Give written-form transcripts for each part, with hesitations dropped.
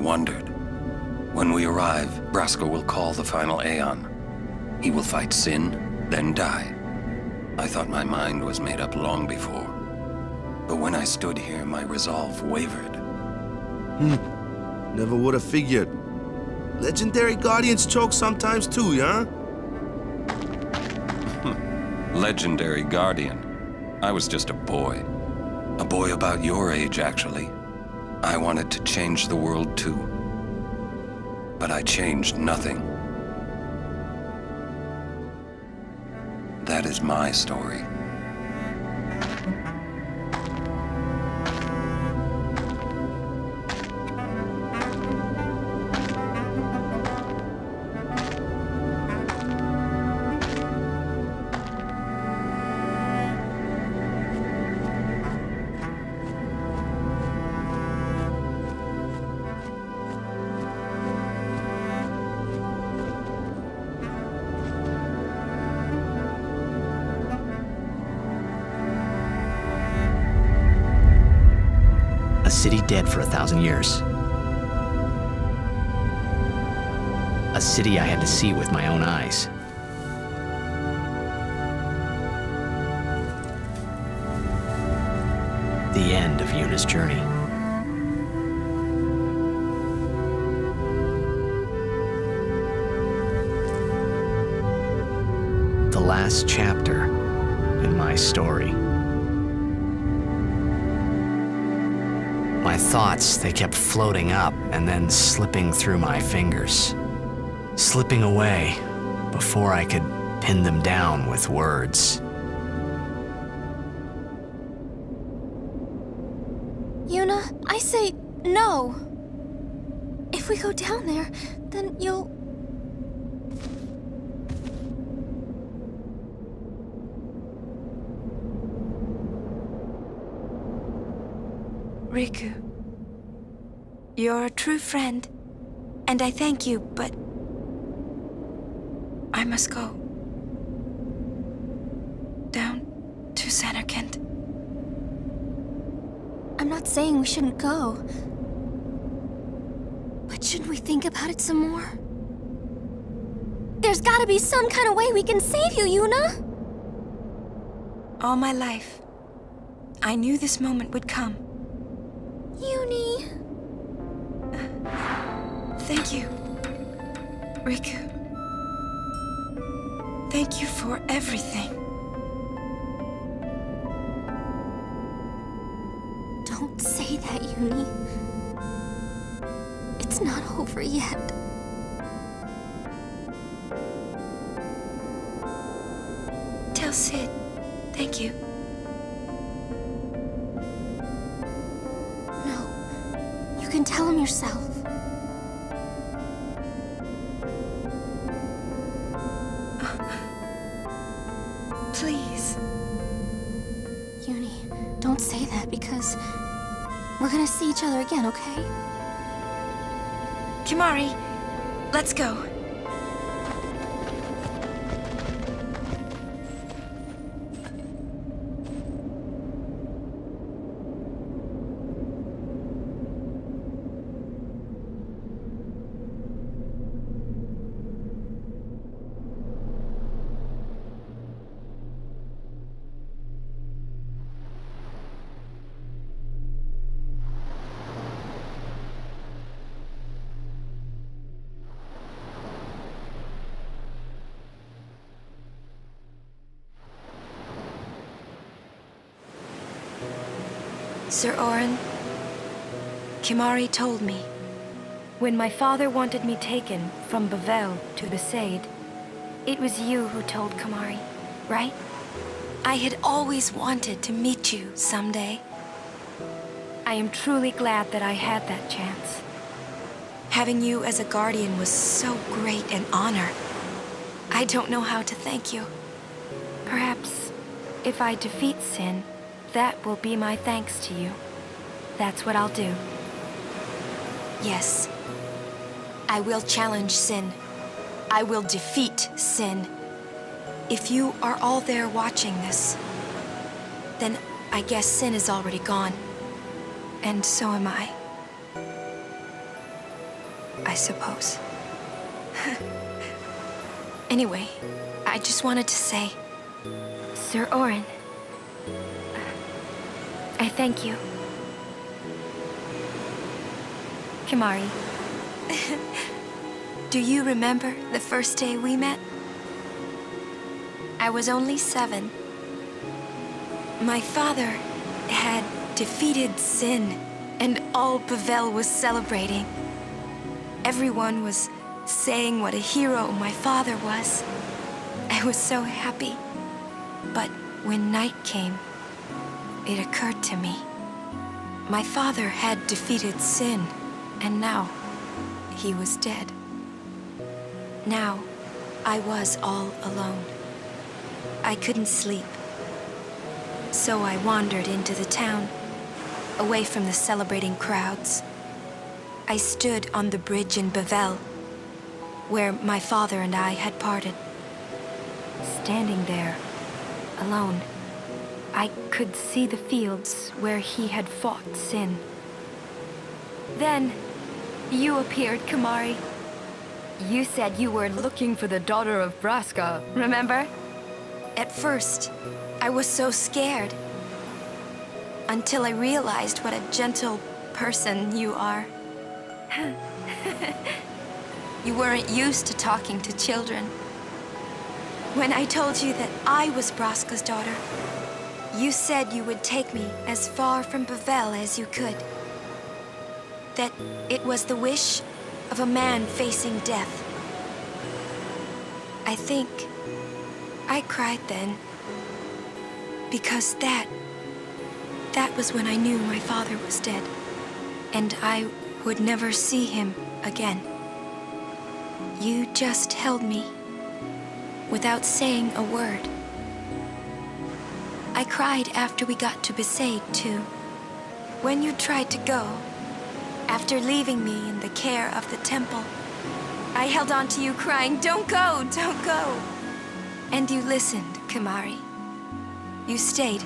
wondered. When we arrive, Braska will call the final Aeon. He will fight Sin, then die. I thought my mind was made up long before. But when I stood here, my resolve wavered. Never would have figured. Legendary Guardians choke sometimes too, yeah? Legendary Guardian. I was just a boy. A boy about your age, actually. I wanted to change the world too. But I changed nothing. That is my story. A city dead for 1,000 years. A city I had to see with my own eyes. The end of Yuna's journey. The last chapter in my story. My thoughts, they kept floating up and then slipping through my fingers. Slipping away before I could pin them down with words. Yuna, I say no. If we go down there, then you'll... Riku, you're a true friend, and I thank you, but I must go. Down to Samarkand. I'm not saying we shouldn't go. But shouldn't we think about it some more? There's gotta be some kind of way we can save you, Yuna! All my life, I knew this moment would come. Yuni... Thank you, Riku. Thank you for everything. Don't say that, Yuni. It's not over yet. Tell Sid, thank you. No, you can tell him yourself. Please. Yuni, don't say that because we're gonna see each other again, okay? Kimari, let's go. Sir Orin, Kimari told me, when my father wanted me taken from Bavel to Besaid, it was you who told Kimari, right? I had always wanted to meet you someday. I am truly glad that I had that chance. Having you as a guardian was so great an honor. I don't know how to thank you. Perhaps, if I defeat Sin, that will be my thanks to you. That's what I'll do. Yes. I will challenge Sin. I will defeat Sin. If you are all there watching this, then I guess Sin is already gone. And so am I. I suppose. Anyway, I just wanted to say, Sir Orin, I thank you. Kimari, do you remember the first day we met? I was only 7. My father had defeated sin, and all Bavel was celebrating. Everyone was saying what a hero my father was. I was so happy. But when night came, it occurred to me. My father had defeated sin, and now he was dead. Now I was all alone. I couldn't sleep. So I wandered into the town, away from the celebrating crowds. I stood on the bridge in Bavel, where my father and I had parted. Standing there, alone, I could see the fields where he had fought sin. Then, you appeared, Kimari. You said you were looking for the daughter of Braska, remember? At first, I was so scared. Until I realized what a gentle person you are. You weren't used to talking to children. When I told you that I was Braska's daughter, you said you would take me as far from Bavel as you could. That it was the wish of a man facing death. I think I cried then, because that was when I knew my father was dead, and I would never see him again. You just held me, without saying a word. I cried after we got to Besaid, too. When you tried to go, after leaving me in the care of the temple, I held on to you crying, "Don't go, don't go." And you listened, Kimari. You stayed.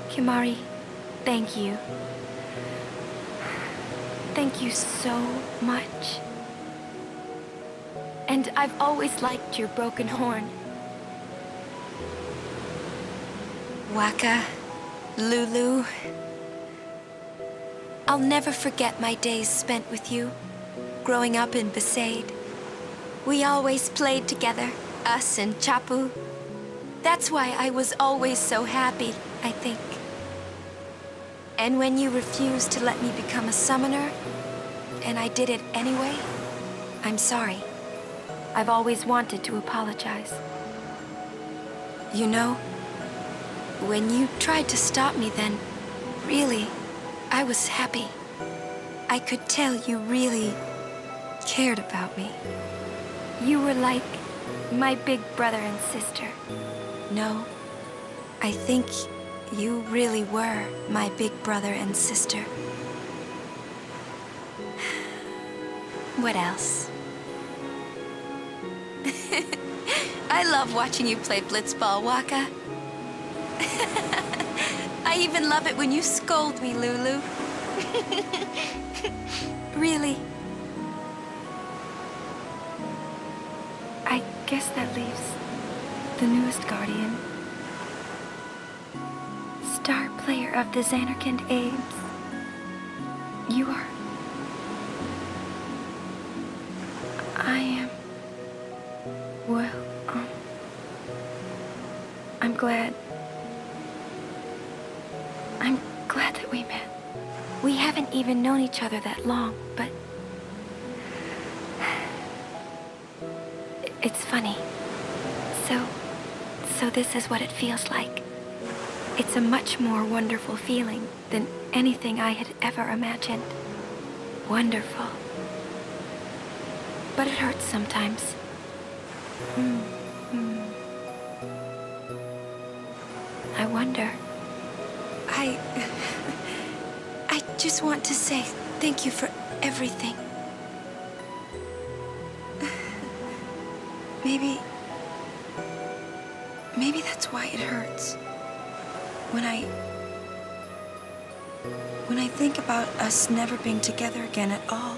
Kimari, thank you. Thank you so much. And I've always liked your broken horn. Waka, Lulu. I'll never forget my days spent with you, growing up in Besaid. We always played together, us and Chapu. That's why I was always so happy, I think. And when you refused to let me become a summoner, and I did it anyway, I'm sorry. I've always wanted to apologize. You know, when you tried to stop me then, really, I was happy. I could tell you really cared about me. You were like my big brother and sister. No, I think you really were my big brother and sister. What else? I love watching you play blitzball, Waka. I even love it when you scold me, Lulu. Really. I guess that leaves the newest guardian. Star player of the Xanarkand Abes. You are. I am. Well, I'm glad. I'm glad that we met. We haven't even known each other that long, but it's funny. So this is what it feels like. It's a much more wonderful feeling than anything I had ever imagined. Wonderful. But it hurts sometimes. I wonder. I just want to say thank you for everything. Maybe that's why it hurts. When I think about us never being together again at all.